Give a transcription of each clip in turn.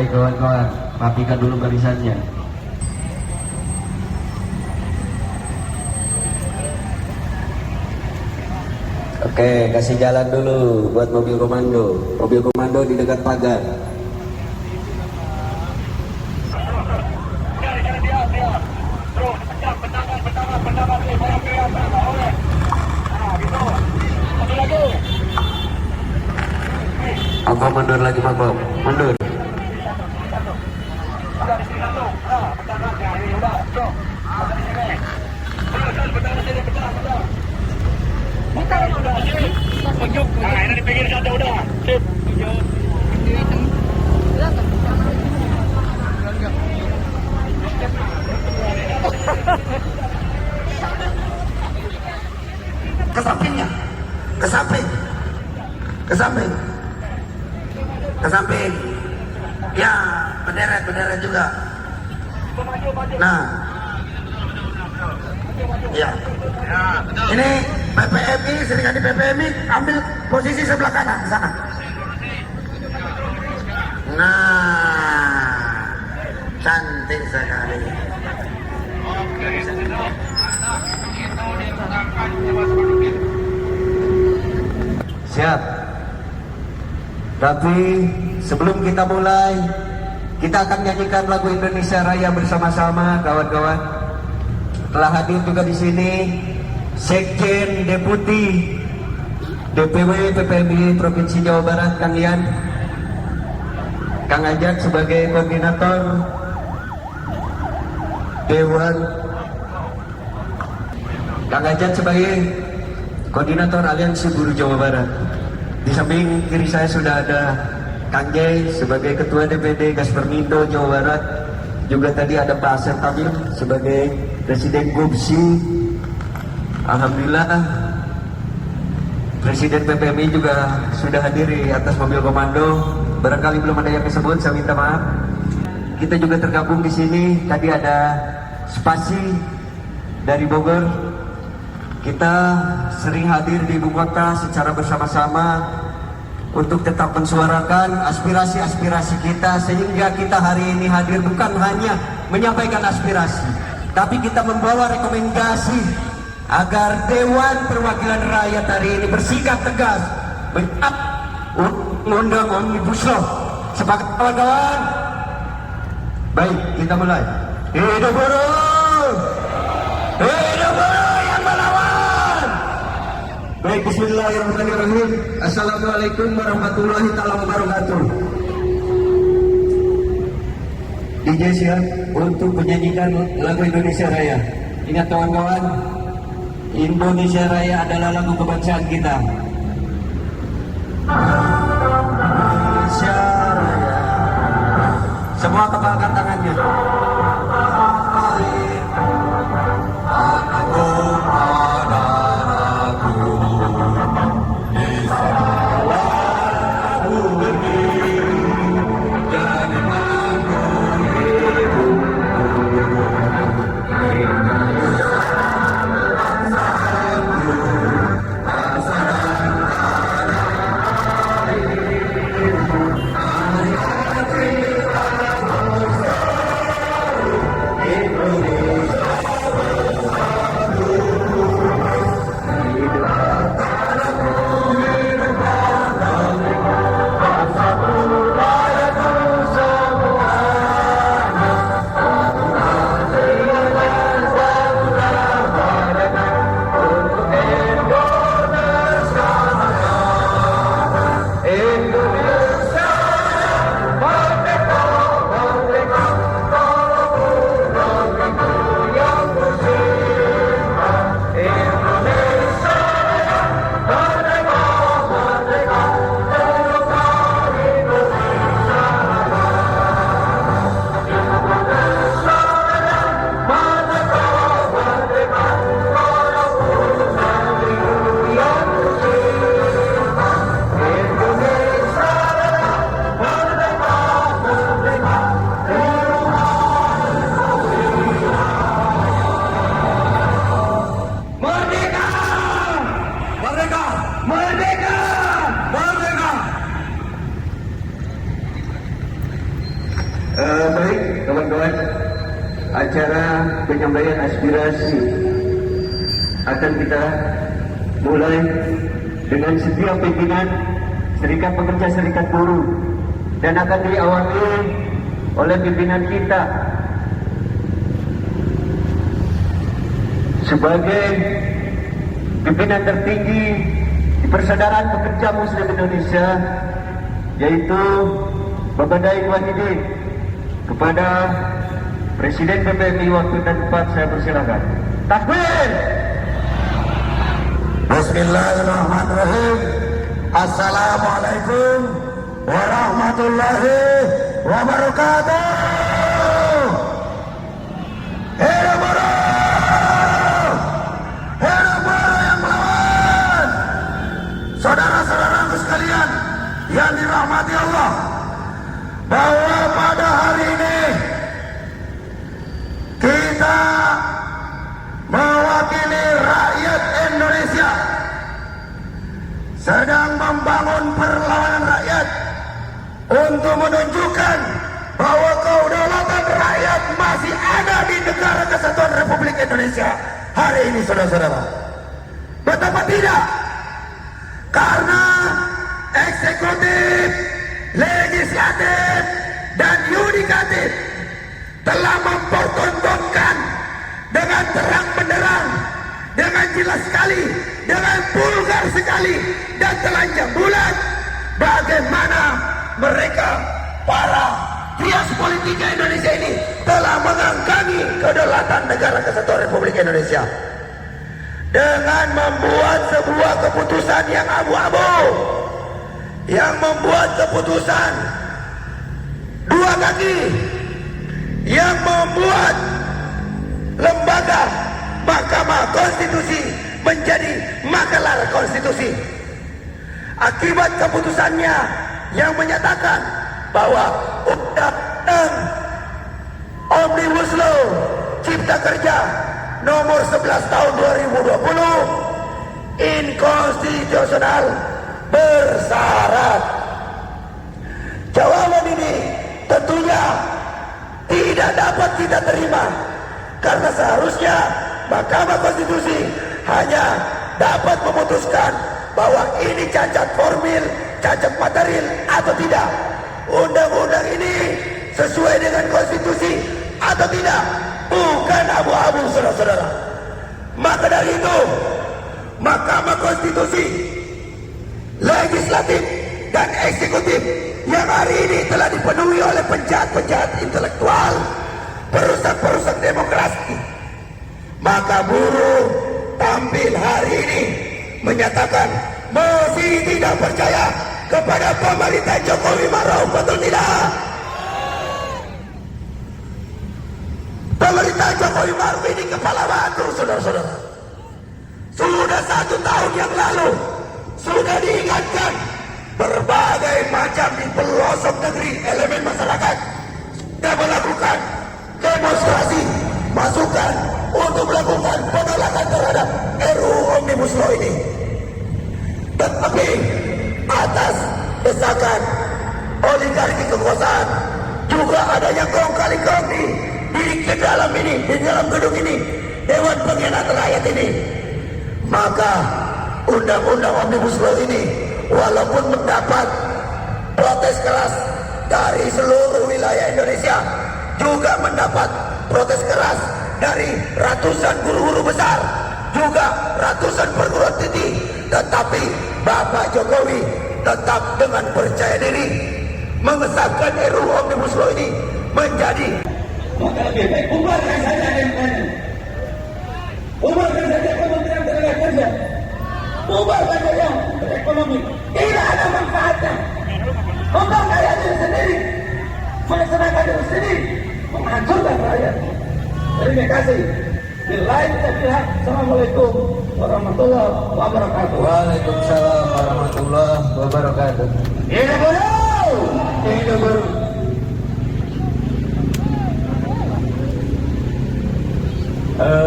Baik kawan-kawan, rapikan dulu barisannya. Oke, kasih jalan dulu buat mobil komando. Mobil komando di dekat pagar. Apa mundur lagi, Mabok? Mundur. Nah, ini di pinggir saja udah. Sip. Ke sampingnya, ke samping, ke samping, ke samping. Ya, bendera juga. Nah, ya. Ini PPMI, seringan di PPMI, ambil posisi sebelah kanan sana. Nah, cantik sekali. Siap. Tapi sebelum kita mulai, kita akan nyanyikan lagu Indonesia Raya bersama-sama, kawan-kawan. Telah hadir juga di sini Sekjen Deputi DPW PPMI Provinsi Jawa Barat, Kang Ian, Kang Ajat sebagai koordinator Dewan, Kang Ajat sebagai koordinator Aliansi Buruh Jawa Barat. Di samping kiri saya sudah ada Kang Jay sebagai Ketua DPD Gaspermindo Jawa Barat. Juga tadi ada Pak Asep Tamim sebagai Presiden GOPSI. Alhamdulillah Presiden PPMI juga sudah hadir di atas mobil komando. Barangkali belum ada yang disebut, saya minta maaf. Kita juga tergabung di sini. Tadi ada Spasi dari Bogor. Kita sering hadir di ibu kota secara bersama-sama untuk tetap mensuarakan aspirasi-aspirasi kita, sehingga kita hari ini hadir bukan hanya menyampaikan aspirasi, tapi kita membawa rekomendasi agar Dewan Perwakilan Rakyat hari ini bersikap tegas mencap undang Omnibus Law. Sepakat kawan-kawan? Baik, kita mulai. Hidup buruh! Hidup buruh yang melawan! Baik, bismillahirrahmanirrahim. Assalamualaikum warahmatullahi wabarakatuh. DJ siap untuk menyanyikan lagu Indonesia Raya. Ingat kawan-kawan, Indonesia Raya adalah lagu kebangsaan kita. Indonesia Raya. Semua kebanggaan tangannya. penyampaian aspirasi akan kita mulai dengan setiap pimpinan Serikat Pekerja Serikat Buruh dan akan diawali oleh pimpinan kita sebagai pimpinan tertinggi di Persaudaraan Pekerja Muslim Indonesia, yaitu Bapak Daik Wahidin. Kepada Presiden PPMI waktu dan tempat saya persilakan. Takbir! Bismillahirrahmanirrahim. Assalamualaikum warahmatullahi wabarakatuh. Hidup buruh! Hidup buruh yang melawan! Saudara-saudaraku sekalian yang dirahmati Allah, bahwa pada hari ini kita mewakili rakyat Indonesia sedang membangun perlawanan rakyat untuk menunjukkan bahwa kedaulatan rakyat masih ada di Negara Kesatuan Republik Indonesia hari ini, saudara-saudara. Betapa tidak? Karena eksekutif, legislatif, dan yudikatif telah mempertontonkan dengan terang benderang, dengan jelas sekali, dengan vulgar sekali, dan telanjang bulat bagaimana mereka, para trias politika Indonesia ini telah mengangkangi kedaulatan Negara Kesatuan Republik Indonesia dengan membuat sebuah keputusan yang abu-abu, yang membuat keputusan dua kaki, yang membuat lembaga Mahkamah Konstitusi menjadi maklar konstitusi. Akibat keputusannya yang menyatakan bahwa Undang-Undang Omnibus Law Cipta Kerja nomor 11 tahun 2020 inkonstitusional bersyarat. Jawaban ini tentunya tidak dapat kita terima, karena seharusnya Mahkamah Konstitusi hanya dapat memutuskan bahwa ini cacat formil, cacat material atau tidak, undang-undang ini sesuai dengan konstitusi atau tidak, bukan abu-abu, saudara-saudara. Maka dari itu, Mahkamah Konstitusi, legislatif, dan eksekutif yang hari ini telah dipenuhi oleh penjahat-penjahat intelektual, perusak-perusak demokrasi, maka buruh tampil hari ini menyatakan masih tidak percaya kepada pemerintah Jokowi Maruf, betul tidak? Pemerintah Jokowi Maruf ini kepala batu, saudara-saudara. Sudah 1 tahun yang lalu sudah diingatkan berbagai macam di pelosok negeri elemen masyarakat dan melakukan demonstrasi, masukan untuk melakukan penolakan terhadap RUU Omnibus Law ini. Tetapi atas desakan oligarki kekuasaan, juga adanya kong kali kong di dalam ini, di dalam gedung ini, Dewan Pengkhianatan Rakyat ini, maka Undang-Undang Omnibus Law ini walaupun mendapat protes keras dari seluruh wilayah Indonesia, juga mendapat protes keras dari ratusan guru-guru besar, juga ratusan perguruan tinggi, tetapi Bapak Jokowi tetap dengan percaya diri mengesahkan RUU Omnibus Law ini menjadi. Maka lebih baik bubarkan saja MK-nya, bubarkan saja Kementerian Tenaga Kerja, bubarkan saja ekonomi, tidak ada manfaatnya. Memperkaya diri sendiri, melaksanakan diri sendiri, menghancurkan rakyat. Terima kasih. Billahi taufiq. Assalamualaikum warahmatullahi wabarakatuh. Waalaikumsalam warahmatullahi wabarakatuh. Hidup buruh! Hidup buruh!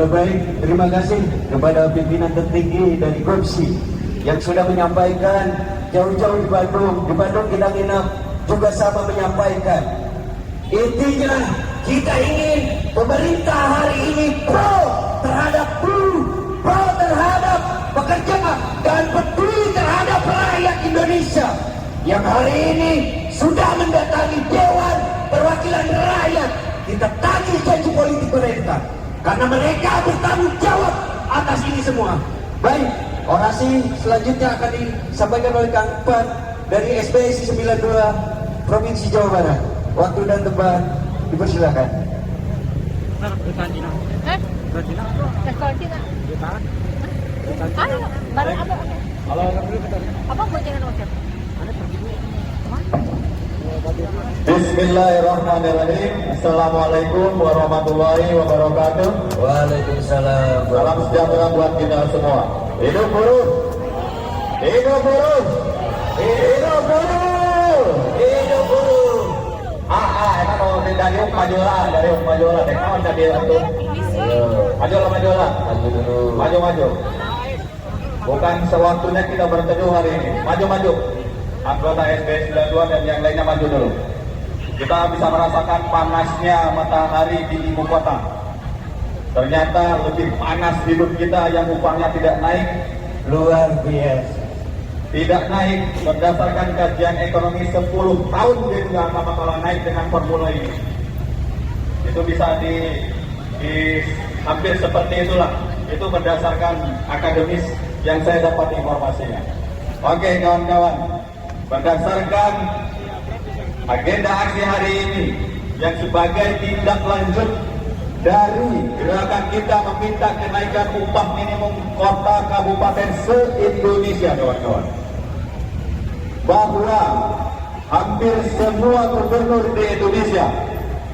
Baik, terima kasih kepada pimpinan tertinggi dari Korupsi yang sudah menyampaikan jauh-jauh di Bandung. Di Bandung kita nginap juga sama menyampaikan. Intinya kita ingin pemerintah hari janji politik mereka. Karena mereka bertanggung jawab atas ini semua. Baik, orasi selanjutnya akan disampaikan oleh Kang Pan dari SPSI 92 Provinsi Jawa Barat. Waktu dan tempat dipersilakan. Ayo, bareng apa? Apa boncengan WhatsApp? Bismillahirrahmanirrahim. Assalamualaikum warahmatullahi wabarakatuh. Waalaikumsalam. Salam sejahtera buat kita semua. Hidup buruh. Hidup buruh. Hidup buruh. Hidup buruh. Enak kalau dari majulah, dek kawan tadi itu. Majulah. Maju. Bukan sewaktunya kita berteduh hari ini. Maju. Anggota SB 92 dan yang lainnya maju dulu. Kita bisa merasakan panasnya matahari di ibu kota. Ternyata lebih panas hidup kita yang upahnya tidak naik. Luar biasa. Tidak naik berdasarkan kajian ekonomi 10 tahun dia juga akan bakalan naik dengan formula ini. Itu bisa di hampir seperti itulah. Itu berdasarkan akademis yang saya dapat informasinya. Oke kawan-kawan, berdasarkan agenda aksi hari ini yang sebagai tindak lanjut dari gerakan kita meminta kenaikan upah minimum kota kabupaten se-Indonesia, kawan-kawan, bahwa hampir semua gubernur di Indonesia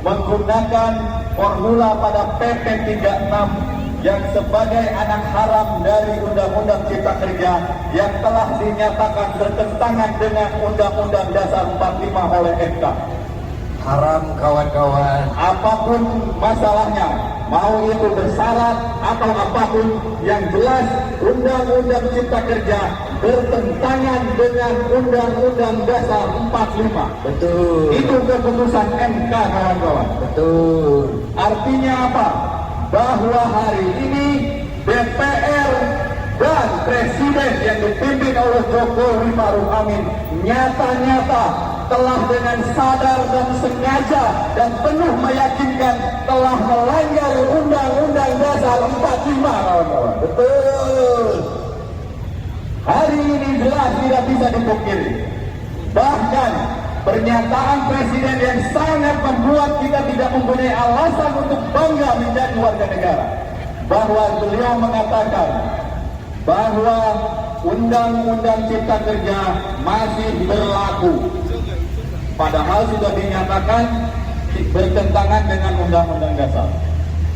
menggunakan formula pada PP 36 yang sebagai anak haram dari Undang-Undang Cipta Kerja yang telah dinyatakan bertentangan dengan Undang-Undang Dasar 45 oleh MK. Haram kawan-kawan. Apapun masalahnya, mau itu bersyarat atau apapun, yang jelas Undang-Undang Cipta Kerja bertentangan dengan Undang-Undang Dasar 45. Betul. Itu keputusan MK, kawan-kawan. Betul. Artinya apa? Bahwa hari ini DPR dan Presiden yang dipimpin oleh Jokowi Maruf Amin nyata-nyata telah dengan sadar dan sengaja dan penuh meyakinkan telah melanggar Undang-Undang Dasar 45, kawan-kawan. Betul. Hari ini jelas tidak bisa dipungkiri. Bahkan pernyataan Presiden yang sangat membuat kita tidak mempunyai alasan untuk bangga menjadi warga negara. Bahwa beliau mengatakan bahwa Undang-Undang Cipta Kerja masih berlaku. Padahal sudah dinyatakan bertentangan dengan Undang-Undang Dasar.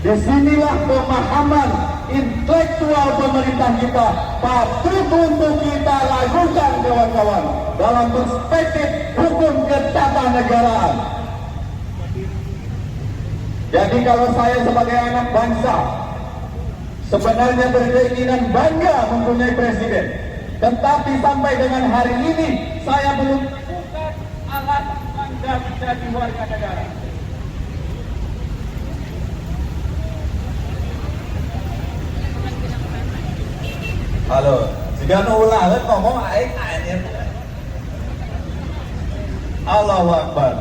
Disinilah pemahaman intelektual pemerintah kita patut untuk kita lakukan, kawan-kawan, dalam perspektif hukum ketatanegaraan. Jadi kalau saya sebagai anak bangsa sebenarnya berkeinginan bangga mempunyai presiden, tetapi sampai dengan hari ini saya belum bukan alat bangga menjadi warga negara. Halo, jika ulah ngomong aing anjir. Allahu Akbar.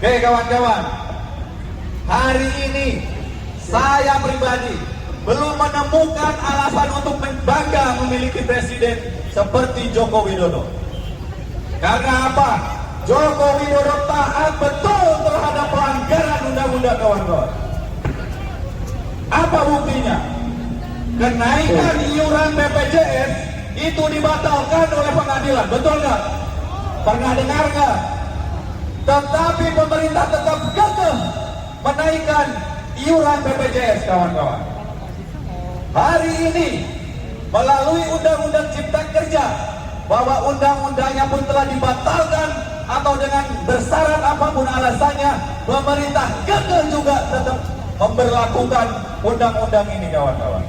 Oke kawan-kawan, hari ini saya pribadi belum menemukan alasan untuk bangga memiliki presiden seperti Joko Widodo. Karena apa? Joko Widodo taat betul terhadap pelanggaran undang-undang, kawan-kawan. Apa buktinya? Kenaikan iuran BPJS itu dibatalkan oleh pengadilan, betul nggak? Pernah dengar nggak? Tetapi pemerintah tetap gagal menaikkan iuran BPJS, kawan-kawan. Hari ini melalui Undang-Undang Cipta Kerja, bahwa undang-undangnya pun telah dibatalkan atau dengan bersyarat apapun alasannya, pemerintah gagal juga tetap memberlakukan undang-undang ini, kawan-kawan.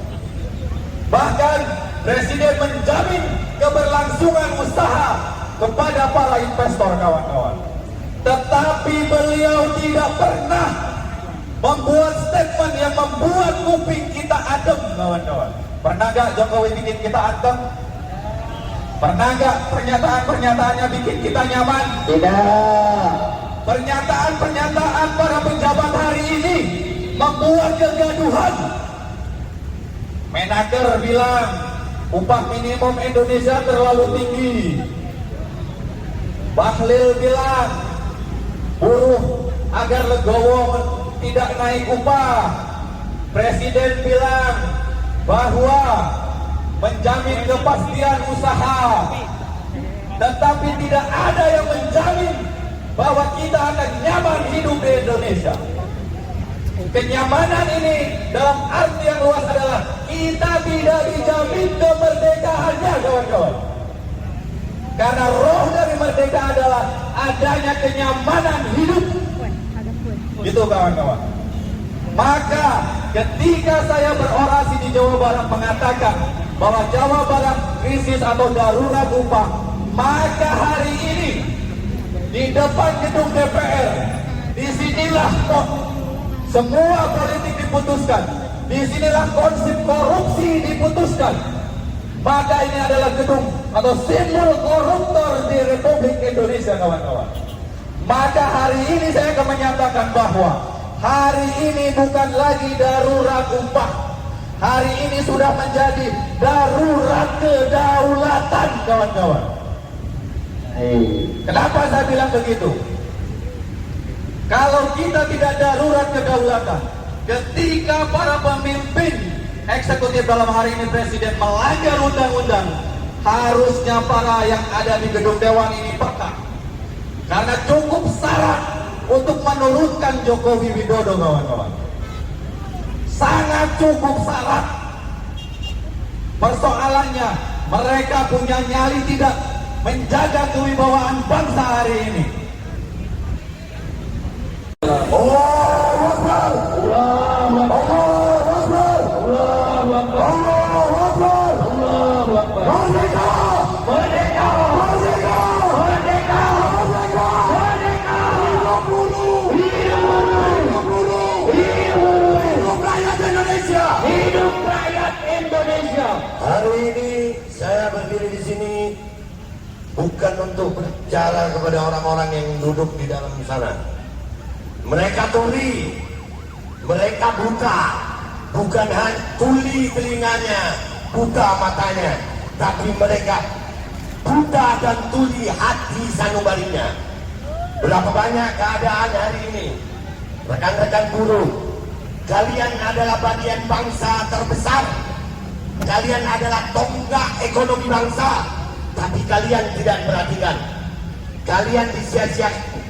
Bahkan Presiden menjamin keberlangsungan usaha kepada para investor, kawan-kawan. Tetapi beliau tidak pernah membuat statement yang membuat kuping kita adem, kawan-kawan. Pernah gak Jokowi bikin kita adem? Pernah gak pernyataan-pernyataannya bikin kita nyaman? Tidak. pernyataan para pejabat hari ini membuat kegaduhan. Menaker bilang upah minimum Indonesia terlalu tinggi. Bahlil bilang buruh agar legowo tidak naik upah. Presiden bilang bahwa menjamin kepastian usaha, tetapi tidak ada yang menjamin bahwa kita akan nyaman hidup di Indonesia. Kenyamanan ini dalam arti yang luas adalah kita tidak dijamin kemerdekaannya, kawan-kawan. Karena roh dari merdeka adalah adanya kenyamanan hidup. Gitu, kawan-kawan. Maka ketika saya berorasi di Jawa Barat mengatakan bahwa Jawa Barat krisis atau darurat upah, maka hari ini di depan gedung DPR, disinilah kok semua politik diputuskan, disinilah konsep korupsi diputuskan. Maka ini adalah gedung atau simbol koruptor di Republik Indonesia, kawan-kawan. Maka hari ini saya akan menyatakan bahwa hari ini bukan lagi darurat upah. Hari ini sudah menjadi darurat kedaulatan, kawan-kawan. Kenapa saya bilang begitu? Kalau kita tidak darurat kedaulatan, ketika para pemimpin eksekutif dalam hari ini presiden melanggar undang-undang, harusnya para yang ada di gedung dewan ini peka. Karena cukup syarat untuk menurunkan Jokowi Widodo, kawan-kawan. Sangat cukup syarat. Persoalannya mereka punya nyali tidak menjaga kewibawaan bangsa hari ini. Allahu Akbar. Allahu Akbar. Allahu Akbar. Allahu Akbar. Allahu Akbar. Merdeka! Merdeka! Merdeka! Merdeka! Merdeka! Merdeka! Hidup buruh! Hidup buruh! Hidup buruh! Hidup buruh! Hidup rakyat Indonesia! Hidup rakyat Indonesia! Hari ini saya berdiri di sini bukan untuk berbicara kepada orang-orang yang duduk di dalam sana. Mereka tuli, mereka buta, bukan hanya tuli telinganya, buta matanya, tapi mereka buta dan tuli hati sanubarinya. Berapa banyak keadaan hari ini, rekan-rekan buruh, kalian adalah bagian bangsa terbesar, kalian adalah tonggak ekonomi bangsa, tapi kalian tidak perhatikan, kalian disia-siakan.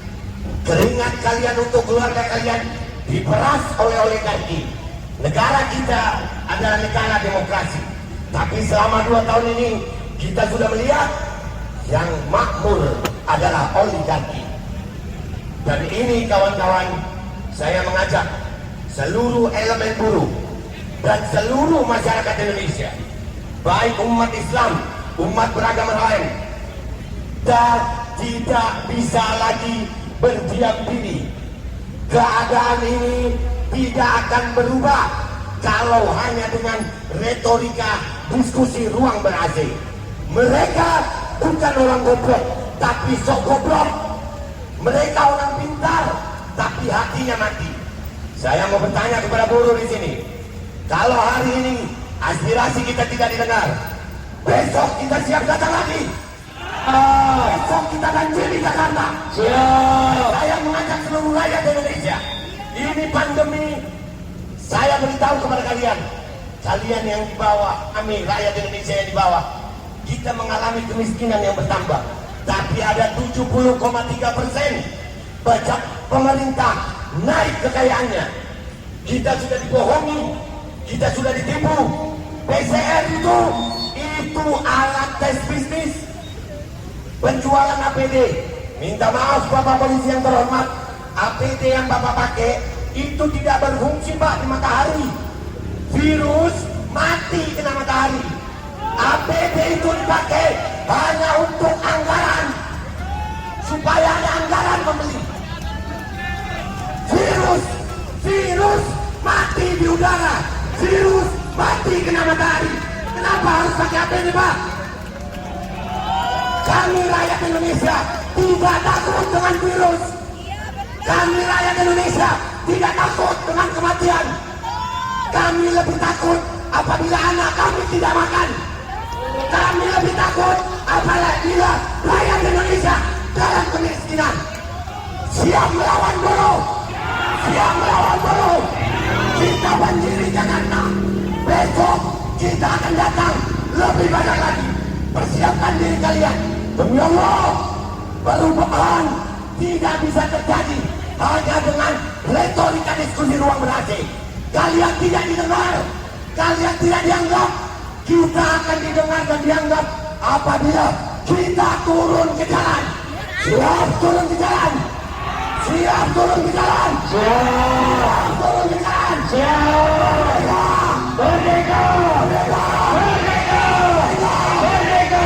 Keringat kalian untuk keluarga kalian diperas oleh oligarki. Negara kita adalah negara demokrasi, tapi selama 2 tahun ini kita sudah melihat yang makmur adalah oligarki. Dan ini, kawan-kawan, saya mengajak seluruh elemen buruh dan seluruh masyarakat Indonesia, baik umat Islam, umat beragama lain, dan tidak bisa lagi berdiam diri. Keadaan ini tidak akan berubah kalau hanya dengan retorika diskusi ruang ber-AC. Mereka bukan orang goblok, tapi sok goblok. Mereka orang pintar, tapi hatinya mati. Saya mau bertanya kepada buruh di sini, kalau hari ini aspirasi kita tidak didengar, besok kita siap datang lagi. Besok kita banjir di Jakarta. Siap. Saya mengajak seluruh rakyat Indonesia. Ini pandemi. Saya beritahu kepada kalian, kalian yang di bawah, kami rakyat Indonesia yang di bawah, kita mengalami kemiskinan yang bertambah. Tapi ada 70,3% pajak pemerintah naik kekayaannya. Kita sudah dibohongi, kita sudah ditipu. PCR itu alat tes bisnis. Penjualan APD, minta maaf Bapak Polisi yang terhormat, APD yang Bapak pakai itu tidak berfungsi Pak di matahari. Virus mati kena matahari. APD itu dipakai hanya untuk anggaran, supaya ada anggaran membeli. Virus mati di udara, virus mati kena matahari. Kenapa harus pakai APD Pak? Kami rakyat Indonesia tidak takut dengan virus. Kami rakyat Indonesia tidak takut dengan kematian. Kami lebih takut apabila anak kami tidak makan. Kami lebih takut apabila rakyat Indonesia dalam kemiskinan. Siap melawan buruh, siap melawan buruh. Kita berdiri Jakarta. Besok kita akan datang lebih banyak lagi. Persiapkan diri kalian. Demi Allah, perubahan tidak bisa terjadi hanya dengan retorika diskusi ruang ber-AC. Kalian tidak didengar, kalian tidak dianggap. Kita akan didengar dan dianggap apabila kita turun ke jalan. Siap turun ke jalan. Siap turun ke jalan. Siap turun ke jalan. Siap. Merdeka. Merdeka. Merdeka. Merdeka.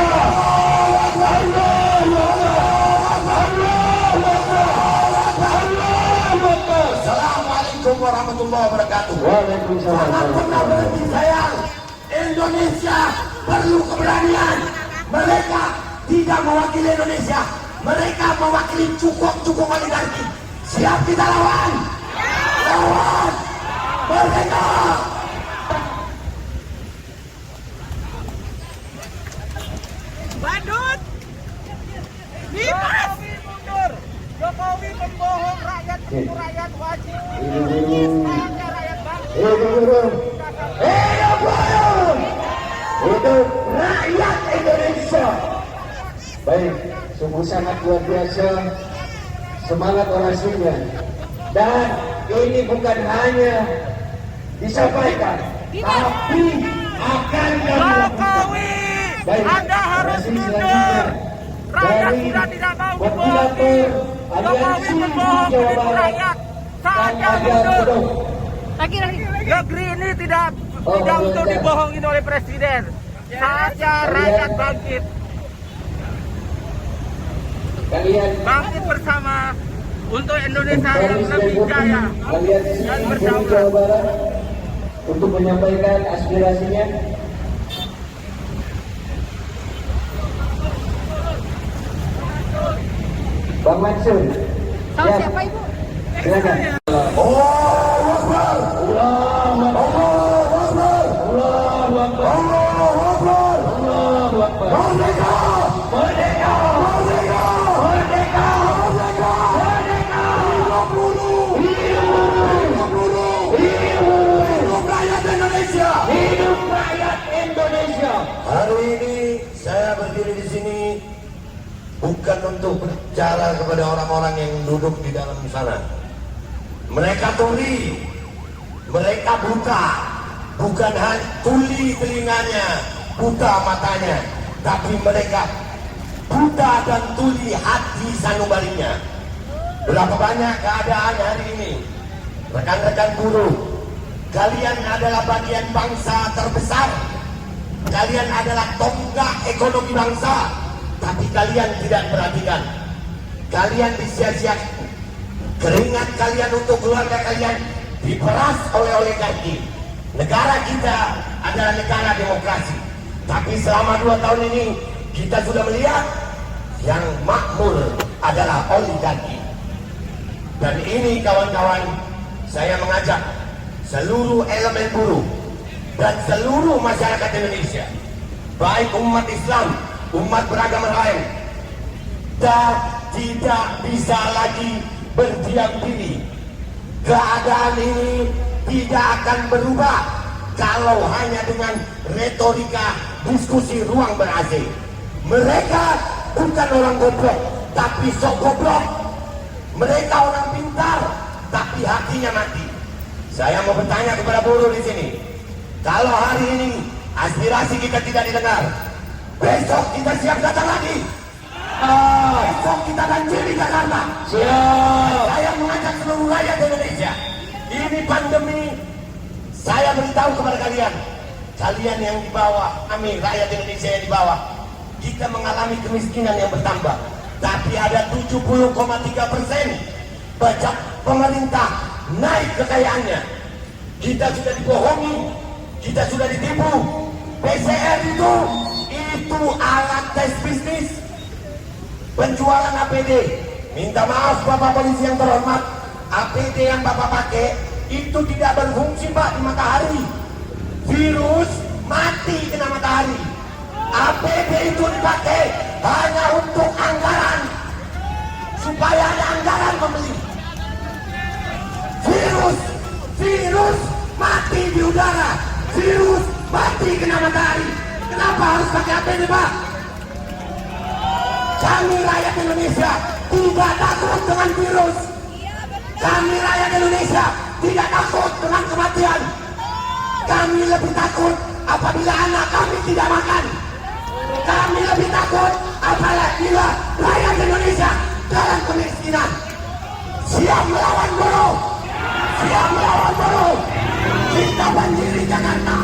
Assalamualaikum warahmatullahi wabarakatuh. Waalaikumsalam. Jangan pernah berhenti sayang. Indonesia perlu keberanian. Mereka tidak mewakili Indonesia. Mereka mewakili cukup oligarki. Siap kita lawan. Lawan. Merdeka. Badut! Bebas! Mundur! Jokowi pembohong rakyat, penipu rakyat, wajib saatnya rakyat bangkit. Hidup buruh. Hidup rakyat Indonesia. Baik, sungguh sangat luar biasa semangat orasinya. Dan ini bukan hanya disampaikan, tapi akan kami lakukan. Jokowi! Baik, Anda harus orasi mundur! selanjutnya Rakyat dari sudah tidak mau koordinator dibohongi! Aliansi Jokowi membohong Jawa penipu Barat, rakyat! Kang Saatnya Adar mundur! Bedong. Lagi. Negeri ini tidak belum untuk ada. dibohongin oleh presiden. Saatnya rakyat bangkit. Kalian Bangkit bersama untuk Indonesia yang Baris lebih Deputi jaya Aliansi dan Buruh berdaulat. Jawa Barat untuk menyampaikan aspirasinya. Bang Mansur, Tahu ya, siapa ibu? silakan. Allahu Akbar. Allahu Akbar. Allahu Akbar. Allahu Akbar. Allahu Akbar. Merdeka. Merdeka. Merdeka. Merdeka. Merdeka. Merdeka. Hidup buruh. Hidup buruh. Hidup rakyat Indonesia. Hidup rakyat Indonesia. Hari ini saya berdiri di sini bukan untuk berbicara kepada orang-orang yang duduk di dalam sana. Mereka tuli, mereka buta, bukan hanya tuli telinganya, buta matanya, tapi mereka buta dan tuli hati sanubarinya. Berapa banyak keadaan hari ini, rekan-rekan buruh, kalian adalah bagian bangsa terbesar, kalian adalah tonggak ekonomi bangsa, tapi kalian tidak perhatikan. Kalian disia-siakan. Keringat kalian untuk keluarga kalian diperas oleh oligarki. Negara kita adalah negara demokrasi. Tapi selama 2 tahun ini kita sudah melihat yang makmur adalah oligarki. Dan ini kawan-kawan, saya mengajak seluruh elemen buruh dan seluruh masyarakat Indonesia, baik umat Islam, umat beragama lain, dan tidak bisa lagi berdiam diri. Keadaan ini tidak akan berubah kalau hanya dengan retorika diskusi ruang ber-AC. Mereka bukan orang goblok, tapi sok goblok. Mereka orang pintar, tapi hatinya mati. Saya mau bertanya kepada buruh di sini, kalau hari ini aspirasi kita tidak didengar, besok kita siap datang lagi. Besok kita banjir di Jakarta. Siap. Saya mengajak seluruh rakyat Indonesia. Ini pandemi. Saya beritahu kepada kalian, kalian yang di bawah, kami rakyat Indonesia yang di bawah, kita mengalami kemiskinan yang bertambah. Tapi ada 70,3% pajak pemerintah naik kekayaannya. Kita sudah dibohongi, kita sudah ditipu. PCR itu alat tes bisnis. Penjualan APD. Minta maaf Bapak Polisi yang terhormat, APD yang Bapak pakai itu tidak berfungsi Pak di matahari. Virus mati kena matahari. APD itu dipakai hanya untuk anggaran, supaya ada anggaran membeli. Virus mati di udara, virus mati kena matahari. Kenapa harus pakai APD Pak? Kami rakyat Indonesia tidak takut dengan virus. Kami rakyat Indonesia tidak takut dengan kematian. Kami lebih takut apabila anak kami tidak makan. Kami lebih takut apabila rakyat Indonesia dalam kemiskinan. Siap melawan buruh. Siap melawan buruh. Kita banjiri Jakarta.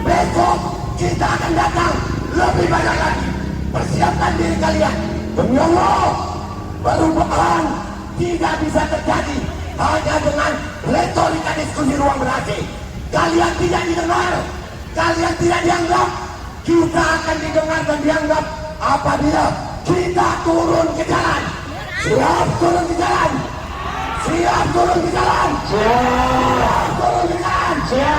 Besok kita akan datang lebih banyak lagi. Persiapkan diri kalian. Demi Allah, perubahan tidak bisa terjadi hanya dengan retorika diskusi ruang ber-AC. Kalian tidak didengar, kalian tidak dianggap. Kita akan didengar dan dianggap apabila kita turun ke jalan. Siap turun ke jalan. Siap turun ke jalan. Siap turun ke jalan. Siap.